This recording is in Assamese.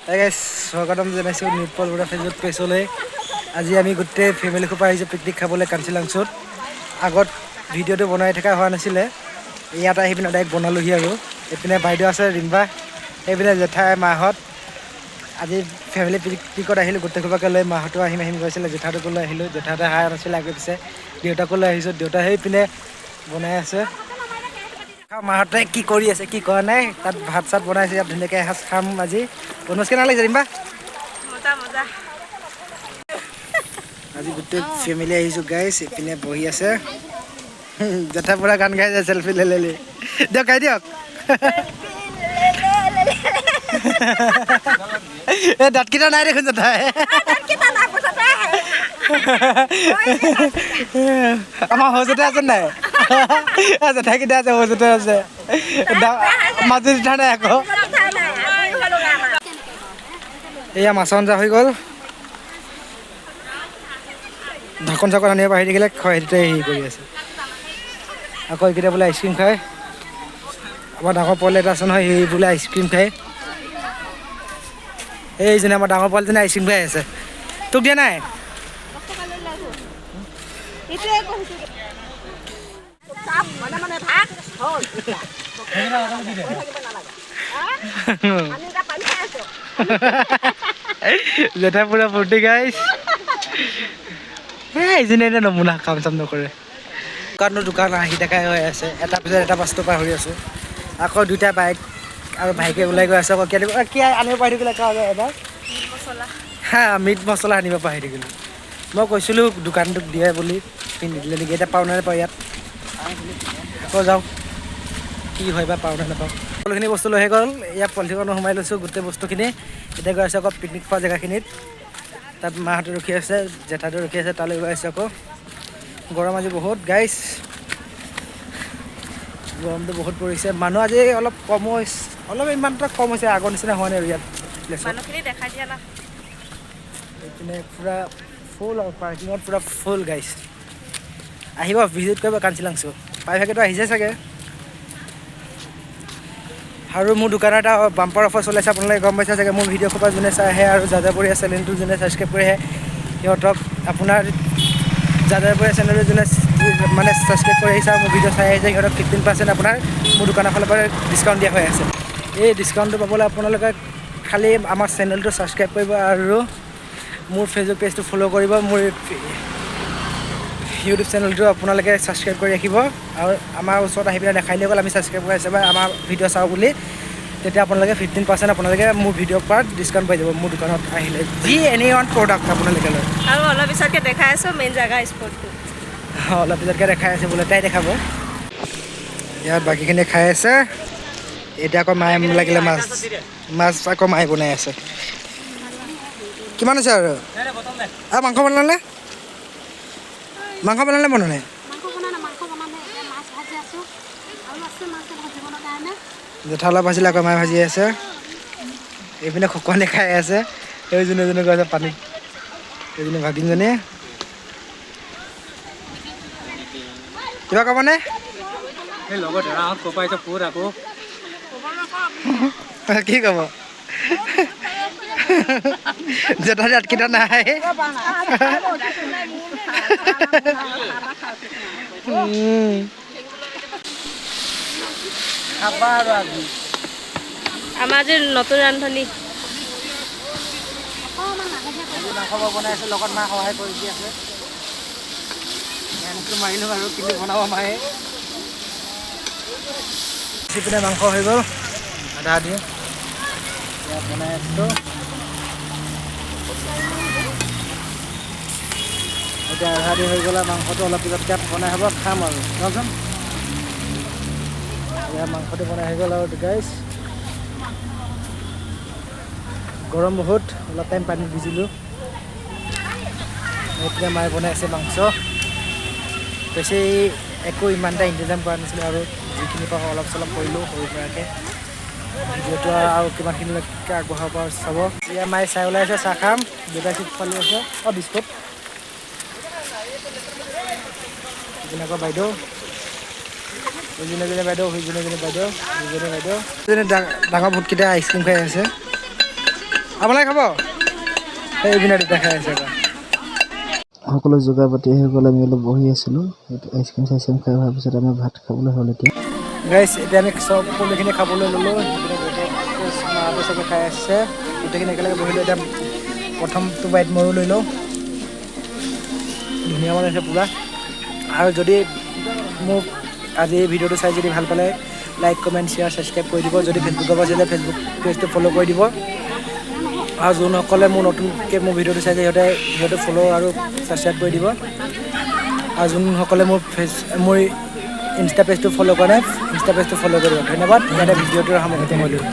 স্বাগতম জনাইছোঁ নিপল বৰা ফেচবুক পেজলৈ। আজি আমি গোটেই ফেমিলি সোপা আহিছোঁ পিকনিক খাবলৈ কাঞ্চিলাংচুত। আগত ভিডিঅ'টো বনাই থকা হোৱা নাছিলে, ইয়াত আহি পিনে ডাইৰেক্ট বনালোহি আৰু। এইপিনে বাইদেউ আছে ৰিম্বা, এইপিনে জেঠাই মাহঁত। আজি ফেমিলি পিকনিকত আহিলোঁ গোটেই সোপাকে লৈ। মাহঁতো আহিম গৈছিলে, জেঠাহঁতকো লৈ আহিলোঁ। জেঠাহঁতে হাই নাছিলে আগে পিছে। দেউতাকো লৈ আহিছোঁ, দেউতা সেইপিনে বনাই আছে। মাহঁতে কি কৰি আছে কি কৰা নাই, তাত ভাত চাত বনাইছে। ইয়াত ধুনীয়াকৈ এসাঁজ খাম আজি। বনমাছ কেনে লাগিছে ৰিম্বা? মজা মজা। আজি গোটেই ফেমিলি আহিছোঁ গাইছ। এইপিনে বহি আছে, জেঠাই পুৰা গান গাই আছে চেল্ফি লৈ লৈ। দিয়ক গাই দিয়ক। এই দাঁতকেইটা নাই দেখোন জেঠাই। আমাৰ সৰুজেঠাই আছে নাই? জেঠাইকেইটা আছে, সৰুজেঠাই আছে। মাজু জেঠাই নাই আকৌ। এয়া মাছৰ আঞ্জা হৈ গ'ল। ঢাকন চাকন আনিব পাহৰি থাকিলে, সেইটোতে হেৰি কৰি আছে। আকৌ এইকেইটা বোলে আইচক্ৰীম খায়। আমাৰ ডাঙৰ পোৱালি এটা আছে নহয়, সেই বোলে আইচক্ৰীম খায়। এইজনে আমাৰ ডাঙৰ পোৱালিজনী আইচক্ৰীম খাই আছে। তোক দিয়া নাই? জেঠাই পুৰা ফূৰ্তি গাইছ। এইজনী এতিয়া নমুনা, কাম চাম নকৰে। দোকান আহি দেখাই হৈ আছে, এটা পিছত এটা বস্তু পাহৰি আছোঁ। আকৌ দুইটা বাইক আৰু ভাইকে ওলাই গৈ আছে। আকৌ কি আনিব পাহৰি থাকিলে এবাৰ? হা, মিট মছলা আনিব পাহৰি থাকিলোঁ। মই কৈছিলোঁ দোকানটোক দিয়ে বুলি, নিদিলে নেকি। এতিয়া পাওঁ নে নাপাওঁ ইয়াত, আকৌ যাওঁ কি হয় বা পাওঁ নে নাপাওঁ। সকলোখিনি বস্তু লৈ আহি গ'ল। ইয়াত পলিথিনত সোমাই লৈছোঁ গোটেই বস্তুখিনি। এতিয়া গৈ আছে আকৌ পিকনিক খোৱা জেগাখিনিত। তাত মাহঁতে ৰখি আছে, জেঠাইটো ৰখি আছে, তালৈ গৈ আছে আকৌ। গৰম আজি বহুত গাইছ, গৰমটো বহুত পৰিছে। মানুহ আজি অলপ কম হৈছে, অলপ ইমান এটা কম হৈছে, আগৰ নিচিনা হোৱা নাই আৰু ইয়াত মানুহখিনি দেখাই দিয়া না। এইপিনে পূৰা ফুল আৰু পাৰ্কিঙত পূৰা ফুল গাইছ। আহিব ভিজিট কৰিব কাঞ্চিলাংচু, প্ৰায়ভাগেতো আহিছে চাগে। আৰু মোৰ দোকানৰ এটা বাম্পাৰ অফাৰ চলাইছে, আপোনালোকে গম পাইছে চাগে। মোৰ ভিডিঅ' সোপা যোনে চাই আহে আৰু যাযাবৰীয়া চেনেলটো যোনে ছাবস্ক্ৰাইব কৰি আহে, সিহঁতক আপোনাৰ যাযাবৰীয়া চেনেলটো যোনে মানে ছাবস্ক্ৰাইব কৰি আহিছে আৰু মোৰ ভিডিঅ' চাই আহিছে, সিহঁতক 15% আপোনাৰ মোৰ দোকানৰ ফালৰ পৰা ডিছকাউণ্ট দিয়া হৈ আছে। এই ডিছকাউণ্টটো পাবলৈ আপোনালোকে খালি আমাৰ চেনেলটো ছাবস্ক্ৰাইব কৰিব আৰু মোৰ ফেচবুক পেজটো ফ'ল' কৰিব। মোৰ ইউটিউব চেনেলটো আপোনালোকে ছাবস্ক্ৰাইব কৰি ৰাখিব। আৰু আমাৰ ওচৰত আহি পেলাই দেখাই দিলে হ'ল আমি ছাবস্ক্ৰাইব কৰি আছে বা আমাৰ ভিডিঅ' চাওঁ বুলি। তেতিয়া আপোনালোকে 15% আপোনালোকে মোৰ ভিডিঅ'ৰ পৰা ডিছকাউণ্ট পাই যাব মোৰ দোকানত আহিলে, যি এনি ওৱান প্ৰডাক্ট আপোনালোকে লয়। আৰু অলপ পিছতকৈ দেখাই আছোঁ মেইন জেগা স্পটটো। অলপ পিছতকৈ দেখাই আছে বোলে, তাই দেখাব। ইয়াত বাকীখিনি খাই আছে। এতিয়া আকৌ মায়ে লাগিলে মাছ আকৌ মায়ে বনাই আছে। কিমান আছে আৰু মাংস বনালে? মাংস বনালে বনোৱা নাই? জেঠাই অলপ ভাজিলে, আকৌ মায়ে ভাজি আছে। এইপিনে খকুৱানি খাই আছে, এইজনী গৈ আছে পানীত, এইজনী ভাগিনজনী। কিবা ক'বনে? এই লগত ধৰাহঁত ক'ৰ পৰা আহিছে ক'ত আকৌ? কি ক'ব? জেঠাই দাঁতকেইটা নাই। খাবা আৰু আজি আমাৰ যে নতুন ৰান্ধনী মাংস বনাই আছে, লগত মায়ে সহায় কৰি দি আছে। মেনটো মাৰিলোঁ আৰু কিন্তু বনাব মায়ে। সিপিনে মাংস হৈ গ'ল আধা আধি, এতিয়া বনাই আছিলোঁ। এতিয়া আধা আধি হৈ গ'লে মাংসটো অলপ পিছতকৈ বনাই হ'ব, খাম আৰু চাওকচোন। এতিয়া মাংসটো বনাই হৈ গ'ল আৰু গাইছ। গৰম বহুত, অলপ টাইম পানীত ভিজিলোঁ। এতিয়া মায়ে বনাই আছে মাংস। বেছি একো ইমান এটা ইন্তজাম কৰা নাছিলোঁ আৰু যিখিনি পাওঁ অলপ চলপ কৰিলোঁ সৰু সুৰাকৈ। ভিডিঅ'টো আৰু কিমানখিনিলৈকে আগবঢ়াব পাৰোঁ চাব। এতিয়া মায়ে চাই ওলাই আছে, চাহ খাম। দেউতাই চিপছ ফালি আছে, বিস্কুট। এইপিনে আকৌ বাইদেউ, এইজনী বাইদেউ, সেইজনী বাইদেউ, দুজনী বাইদেউ। ডাঙৰ ভূতকেইটা আইচক্ৰীম খাই আছে। আপোনালোকে খাব এই ইভিনিং দেখাই আছে সকলো যোগাৰ পাতি আহি গ'লে আমি অলপ বহি আছিলোঁ আইচক্ৰীম চাইচক্ৰীম খাই হোৱাৰ পিছত আমি ভাত খাবলৈ হ'ল এতিয়া গাইছ এতিয়া আমি চব সকলোখিনি খাবলৈ ল'লোঁ মাহঁতে চবে খাই আছে গোটেইখিনি একেলগে বহিলোঁ এতিয়া প্ৰথমটো বাইট ময়ো লৈ লওঁ ধুনীয়া বনাইছে পূৰা আৰু যদি মোক আজি এই ভিডিঅ'টো চাই যদি ভাল পালে লাইক কমেণ্ট শ্বেয়াৰ ছাবস্ক্ৰাইব কৰি দিব যদি ফেচবুকৰ পৰা চাইছে ফেচবুক পেজটো ফ'ল' কৰি দিব আৰু যোনসকলে মোৰ নতুনকৈ মোৰ ভিডিঅ'টো চাইছে সিহঁতে ফ'ল' আৰু ছাবস্ক্ৰাইব কৰি দিব আৰু যোনসকলে মোৰ ইনষ্টা পেজটো ফ'ল' কৰা নাই ইনষ্টা পেজটো ফ'ল' কৰিব ধন্যবাদ ইয়াতে ভিডিঅ'টোৰ সামগ্ৰী মই দিওঁ